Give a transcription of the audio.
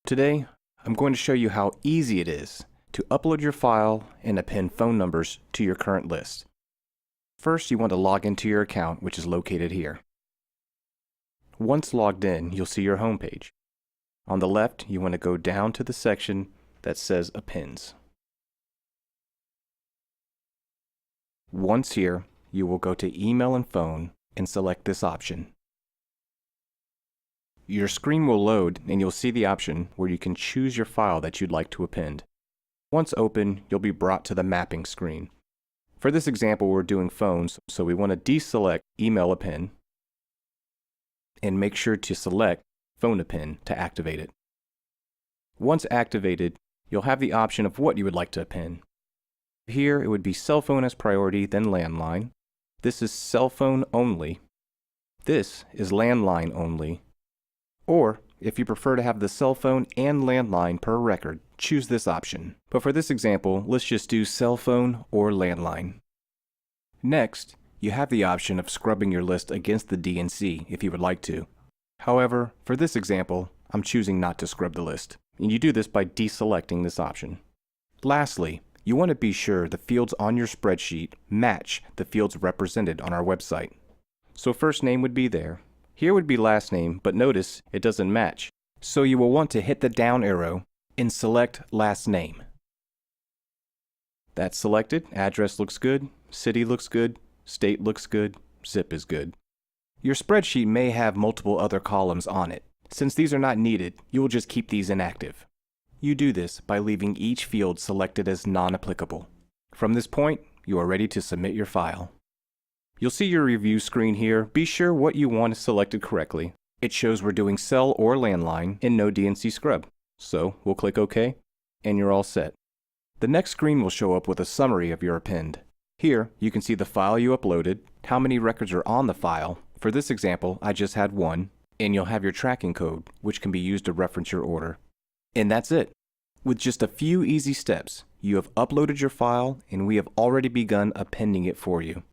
Today, I'm going to show you how easy it is to upload your file and append phone numbers to your current list. First, you want to log into your account, which is located here. Once logged in, you'll see your home page. On the left, you want to go down to the section that says Appends. Once here, you will go to Email and Phone and select this option. Your screen will load and you'll see the option where you can choose your file that you'd like to append. Once open, you'll be brought to the mapping screen. For this example, we're doing phones, so we want to deselect Email Append and make sure to select Phone Append to activate it. Once activated, you'll have the option of what you would like to append. Here, it would be cell phone as priority, then landline. This is cell phone only. This is landline only. Or, if you prefer to have the cell phone and landline per record, choose this option. But for this example, let's just do cell phone or landline. Next, you have the option of scrubbing your list against the DNC if you would like to. However, for this example, I'm choosing not to scrub the list, and you do this by deselecting this option. Lastly, you want to be sure the fields on your spreadsheet match the fields represented on our website. So first name would be there. Here would be last name, but notice it doesn't match. So you will want to hit the down arrow and select last name. That's selected. Address looks good. City looks good. State looks good. Zip is good. Your spreadsheet may have multiple other columns on it. Since these are not needed, you will just keep these inactive. You do this by leaving each field selected as non-applicable. From this point, you are ready to submit your file. You'll see your review screen here. Be sure what you want is selected correctly. It shows we're doing cell or landline and no DNC scrub. So we'll click OK, and you're all set. The next screen will show up with a summary of your append. Here, you can see the file you uploaded, how many records are on the file. For this example, I just had one, and you'll have your tracking code, which can be used to reference your order. And that's it. With just a few easy steps, you have uploaded your file, and we have already begun appending it for you.